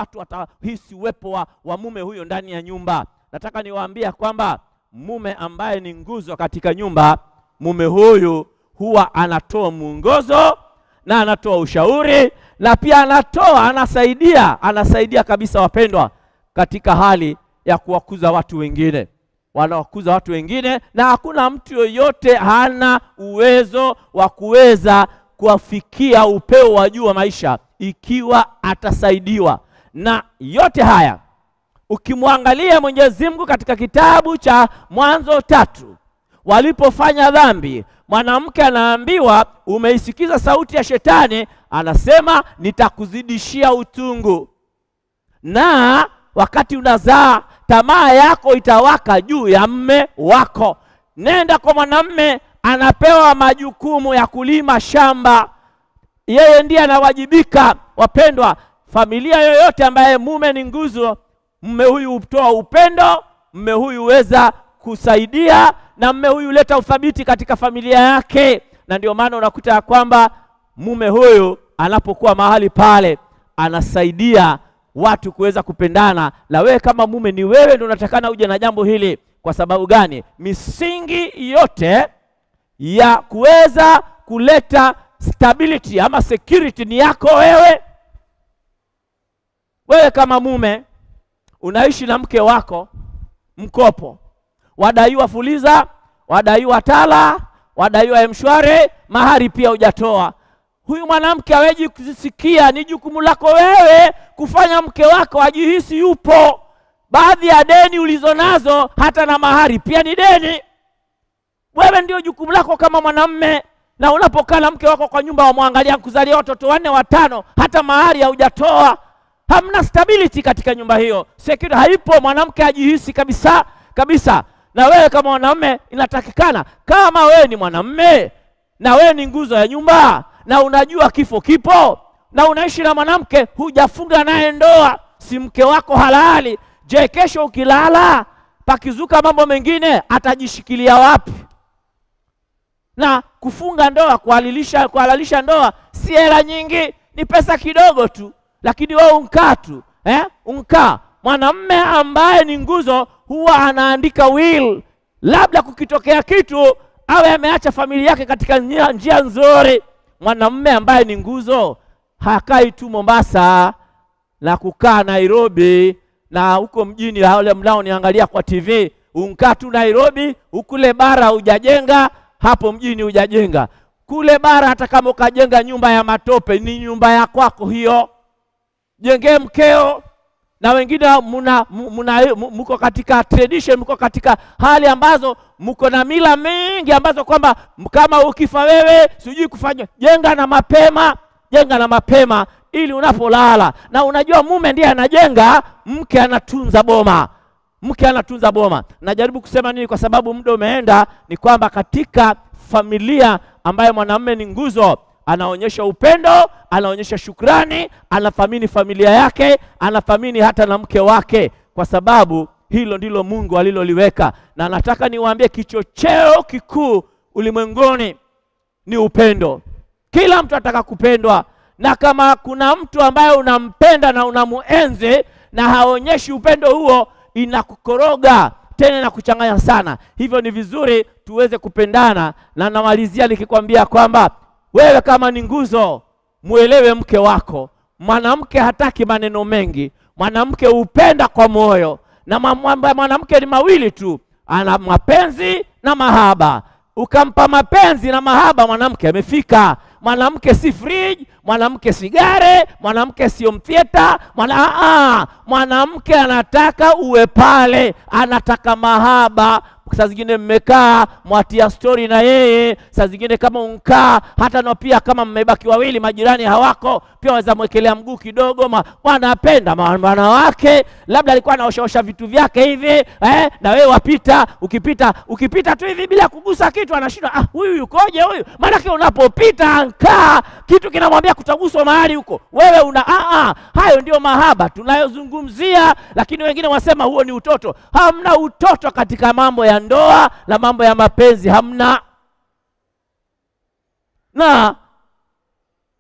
uwepo wa mume huyo ndani ya nyumba. Nataka niwaambie kwamba mume ambaye ni nguzo katika nyumba, mume huyu huwa anatoa mwongozo na anatoa ushauri, na pia anasaidia kabisa, wapendwa, katika hali ya kuwakuza watu wengine. Wanawakuza watu wengine, na hakuna mtu yoyote hana uwezo wa kuweza kuafikia upeo wa juu wa maisha ikiwa atasaidiwa. Na yote haya ukimwangalia Mwenyezi Mungu katika kitabu cha Mwanzo 3, walipofanya dhambi, mwanamke anaambiwa umeisikiza sauti ya shetani, anasema nitakuzidishia utungu. Na wakati unazaa, tamaa yako itawaka juu ya mme wako. Nenda kwa mwanamme, anapewa majukumu ya kulima shamba. Yeye ndiye anawajibika. Wapendwa, familia yoyote ambaye mume ni nguzo, mume huyu hutoa upendo, mume huyu huweza kusaidia, na mume huyu huleta uthabiti katika familia yake. Na ndio maana unakuta ya kwamba mume huyu anapokuwa mahali pale anasaidia watu kuweza kupendana. Na wewe kama mume, ni wewe ndio unatakana uje na jambo hili. Kwa sababu gani? Misingi yote ya kuweza kuleta stability ama security ni yako wewe. Wewe kama mume unaishi na mke wako mkopo, wadaiwa fuliza, wadaiwa tala, wadaiwa mshware, mahari pia hujatoa. Huyu mwanamke haweji kuzisikia. Ni jukumu lako wewe kufanya mke wako ajihisi yupo. Baadhi ya deni ulizonazo, hata na mahari pia ni deni. Wewe ndio jukumu lako kama mwanamume. Na unapokaa na mke wako kwa nyumba, wamwangalia kuzalia watoto 4 5, hata mahari hujatoa, hamna stability katika nyumba hiyo. Security haipo, mwanamke ajihisi kabisa kabisa. Na wewe kama mwanamume inatakikana, kama wewe ni mwanamume na wewe ni nguzo ya nyumba, na unajua kifo kipo, na unaishi na mwanamke, hujafunga naye ndoa, si mke wako halali. Je, kesho ukilala pakizuka mambo mengine, atajishikilia wapi? Na kufunga ndoa, kuhalalisha ndoa si hela nyingi, ni pesa kidogo tu, lakini wewe unkaa tu, unkaa. Mwanamume ambaye ni nguzo huwa anaandika will, labda kukitokea kitu awe ameacha familia yake katika njia nzuri. Mwanamume ambaye ni nguzo hakai tu Mombasa na kukaa Nairobi na huko mjini wale mlao niangalia kwa TV, unkaa tu Nairobi, ukule bara hujajenga, hapo mjini hujajenga. Kule bara hata kama ukajenga nyumba ya matope, ni nyumba ya kwako hiyo. Jengee mkeo. Na wengine mko katika tradition, mko katika hali ambazo mko na mila mingi ambazo kwamba kama ukifa wewe sijui kufanya. Jenga na mapema ili unapolala. Na unajua mume ndiye anajenga, mke anatunza boma. Najaribu kusema nini? Kwa sababu muda umeenda, ni kwamba katika familia ambayo mwanamume ni nguzo, anaonyesha upendo, anaonyesha shukrani, anathamini familia yake, anathamini hata na mke wake, kwa sababu hilo ndilo Mungu aliloliweka. Na nataka niwaambie, kichocheo kikuu ulimwenguni ni upendo. Kila mtu ataka kupendwa, na kama kuna mtu ambaye unampenda na unamuenzi na haonyeshi upendo huo, inakukoroga tena na kuchanganya sana. Hivyo ni vizuri tuweze kupendana. Na namalizia nikikwambia kwamba wewe kama ni nguzo, muelewe mke wako. Mwanamke hataki maneno mengi, mwanamke upenda kwa moyo. Na mwanamke ni mawili tu, ana mapenzi na mahaba. Ukampa mapenzi na mahaba, mwanamke amefika. Mwanamke si fridge, mwanamke si gare, mwanamke sio mtheater, mwanamke anataka uwe pale, anataka mahaba. Saa zingine mmekaa mwatia story na yeye, saa zingine kama unkaa hata na pia kama mmebaki wawili, majirani hawako, pia waweza mwekelea mguu kidogo. Wanapenda wanawake, labda alikuwa anaoshaosha vitu vyake hivi, na wewe wapita, ukipita tu hivi bila kugusa kitu, anashinda huyu yukoje huyu? Maana unapopita ankaa kitu kinamwambia kutaguswa mahali huko, wewe hayo ndio mahaba tunayozungumzia. Lakini wengine wasema huo ni utoto. Hamna utoto katika mambo ya ndoa na mambo ya mapenzi, hamna. Na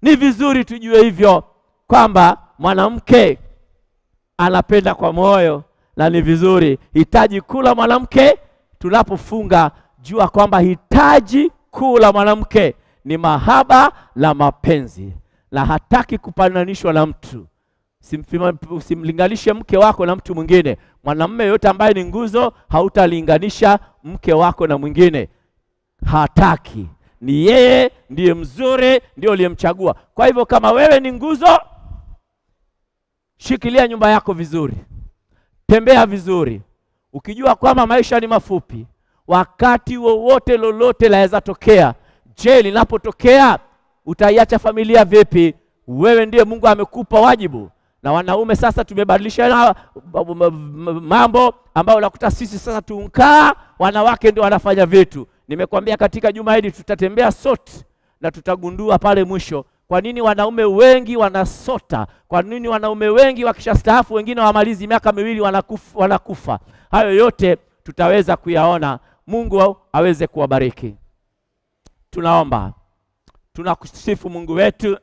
ni vizuri tujue hivyo kwamba mwanamke anapenda kwa moyo, na ni vizuri hitaji kula mwanamke. Tunapofunga, jua kwamba hitaji kula mwanamke ni mahaba la mapenzi, na hataki kupananishwa na mtu. Usimlinganishe mke wako na mtu mwingine. Mwanamume yote ambaye ni nguzo, hautalinganisha mke wako na mwingine. Hataki. Ni yeye ndiye mzuri, ndiye uliyemchagua. Kwa hivyo kama wewe ni nguzo, shikilia nyumba yako vizuri. Tembea vizuri, ukijua kwamba maisha ni mafupi. Wakati wowote lolote laweza tokea. Je, linapotokea utaiacha familia vipi? Wewe ndiye Mungu amekupa wajibu. Na wanaume sasa tumebadilisha mambo ambayo unakuta sisi sasa tunkaa, wanawake ndio wanafanya vitu. Nimekwambia katika juma hili tutatembea sote na tutagundua pale mwisho kwa nini wanaume wengi wanasota, kwa nini wanaume wengi wakishastaafu wengine wamalizi miaka 2 wanakufa. Hayo yote tutaweza kuyaona. Mungu aweze kuwabariki. Tunaomba. Tunakusifu Mungu wetu,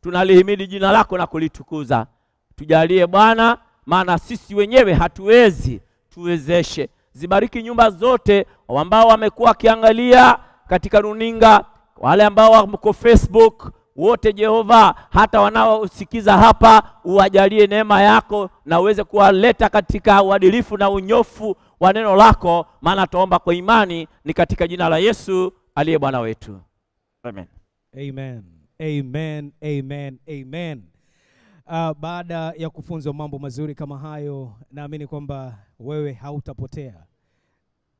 tunalihimidi jina lako na kulitukuza. Tujalie Bwana, maana sisi wenyewe hatuwezi, tuwezeshe. Zibariki nyumba zote ambao wamekuwa kiangalia katika runinga, wale ambao wako Facebook, wote Jehova, hata wanaosikiza hapa, uwajalie neema yako na uweze kuwaleta katika uadilifu na unyofu wa neno lako, maana tuomba kwa imani ni katika jina la Yesu aliye Bwana wetu. Amen. Amen. Amen. Amen. Amen. Baada ya kufunzwa mambo mazuri kama hayo, naamini kwamba wewe hautapotea.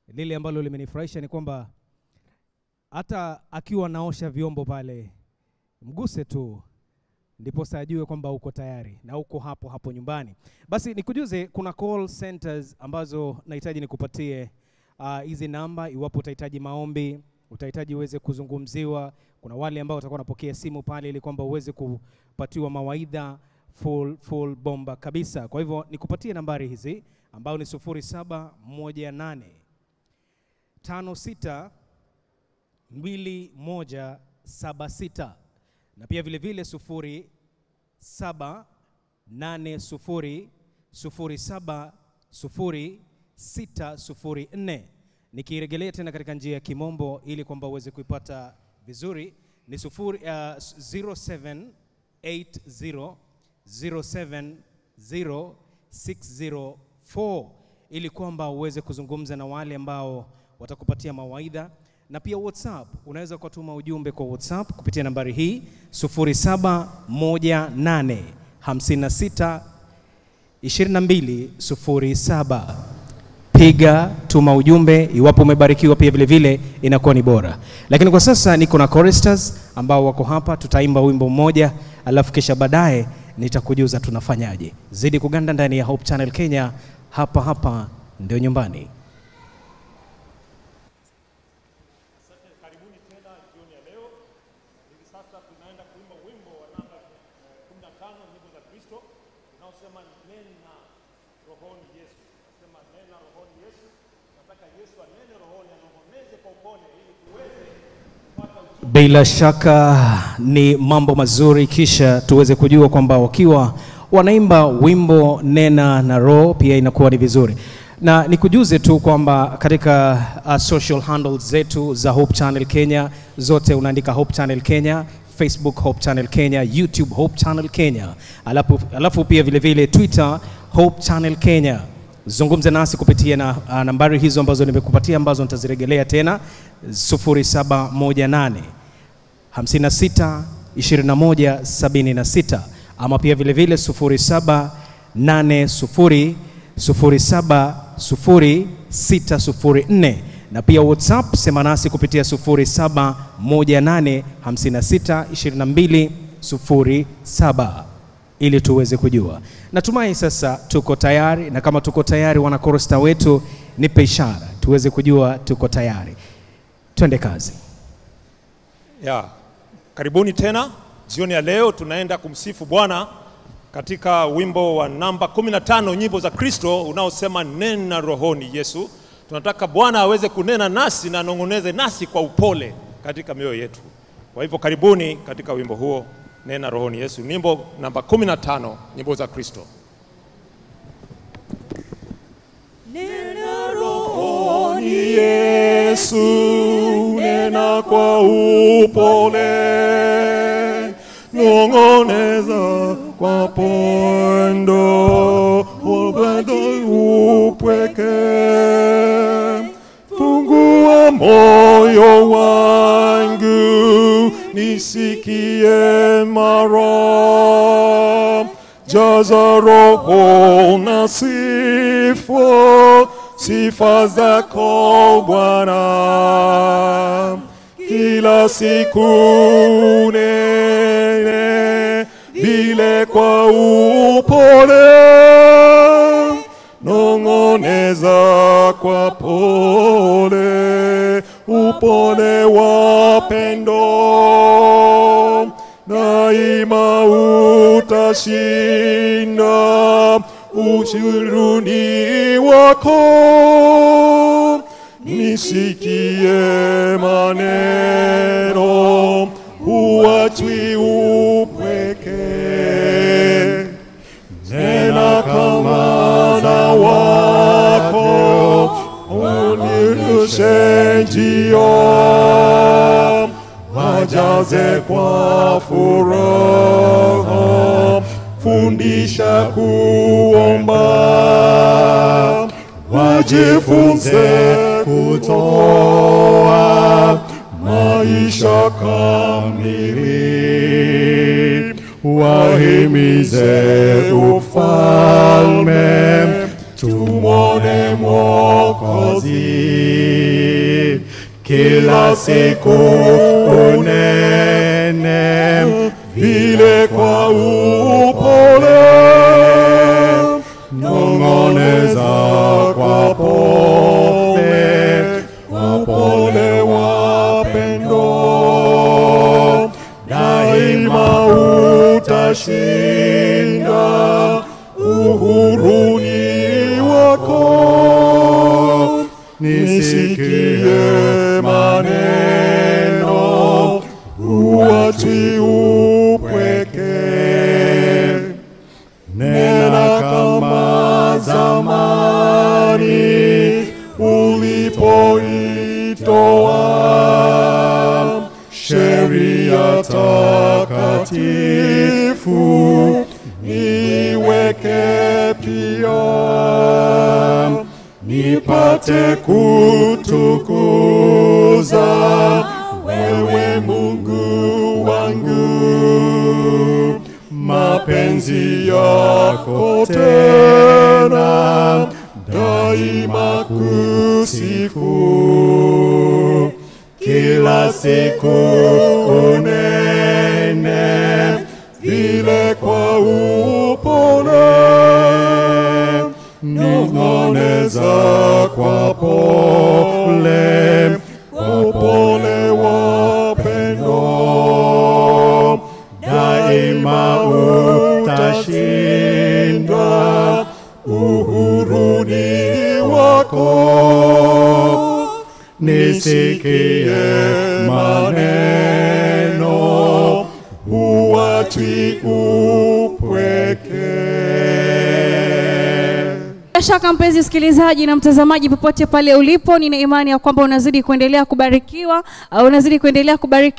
Lile ambalo limenifurahisha ni kwamba hata akiwa naosha vyombo pale, mguse tu ndipo ajue kwamba uko tayari na uko hapo nyumbani. Basi nikujuze kuna call centers ambazo nahitaji nikupatie hizi namba iwapo utahitaji maombi, utahitaji uweze kuzungumziwa. Kuna wale ambao watakuwa wanapokea simu pale ili kwamba uweze kupatiwa mawaidha full bomba kabisa. Kwa hivyo nikupatie nambari hizi ambao ni 0718 56 2176 na pia vile vile 0780 070604. Nikirejelea tena katika njia ya kimombo ili kwamba uweze kuipata vizuri ni 0780070604 ili kwamba uweze kuzungumza na wale ambao watakupatia mawaidha. Na pia WhatsApp, unaweza kutuma ujumbe kwa WhatsApp kupitia nambari hii 0718562207. Piga, tuma ujumbe, iwapo umebarikiwa pia vile vile inakuwa ni bora. Lakini kwa sasa niko na choristers ambao wako hapa, tutaimba wimbo mmoja alafu kisha baadaye nitakujuza tunafanyaje. Zidi kuganda ndani ya Hope Channel Kenya, hapa ndio nyumbani. Karibuni tena jioni ya leo. Hivi sasa tunaenda kuimba wimbo wa namba 15 nyimbo za Kristo unaosema nena rohoni Yesu. Nasema nena rohoni Yesu. Nataka Yesu anene rohoni, anong'oneze kwa upole ili tuweze kupata ujumbe. Bila shaka ni mambo mazuri, kisha tuweze kujua kwamba wakiwa wanaimba wimbo nena na roho pia inakuwa ni vizuri. Na nikujuze tu kwamba katika social handles zetu za Hope Channel Kenya, zote unaandika Hope Channel Kenya, Facebook Hope Channel Kenya, YouTube Hope Channel Kenya, alafu pia vile vile Twitter Hope Channel Kenya. Zungumza nasi kupitia na nambari hizo ambazo nimekupatia, ambazo nitazirejelea tena 0718 56 21 76 ama pia vile vile 0780 070604 na pia WhatsApp sema nasi kupitia 0718 56 22 07 ili tuweze kujua. Natumai sasa tuko tayari, na kama tuko tayari wana chorista wetu nipe ishara tuweze kujua tuko tayari. Twende kazi. Karibuni tena. Jioni ya leo tunaenda kumsifu Bwana katika wimbo wa namba 15 nyimbo za Kristo unaosema nena rohoni Yesu. Tunataka Bwana aweze kunena nasi na anong'oneze nasi kwa upole katika mioyo yetu. Kwa hivyo karibuni katika wimbo huo nena rohoni Yesu, nyimbo namba 15 nyimbo za Kristo. Nena rohoni Yesu, nena kwa upole, nong'oneza kwa pendo, upweke. Fungua moyo wangu, nisikie mara. Jaza roho na sifa zako Bwana. kila siku nene vile kwa upole, nong'oneza kwa pole, upole wa pendo, daima utashinda ushuruni wako. Nisikie maneno, huachwi upweke, nena kama na wako, unionyeshe njia, wajaze kwa furaha, fundisha kuomba, wajifunze kutoa maisha kamili, wahimize ufalme, tumwone Mwokozi. Kila siku unene vile kwa upole, nong'oneza kwa pole, upole wa pendo, daima utashinda uhuruni wako. Nisikie maneno, huachwi upweke, nena kama zamani ulipoitoa sheria takatifu, niweke pia, nipate kutukuza wewe Mungu wangu, mapenzi yako tena daima kusifu. Kila siku unene vile kwa upole, nong'oneza kwa pole, upole wa pendo, daima utashinda uhuruni wako. Nisikie maneno, huachwi upweke. Bila shaka mpenzi msikilizaji na mtazamaji popote pale ulipo, nina imani ya kwamba unazidi kuendelea kubarikiwa, unazidi kuendelea kubarikiwa.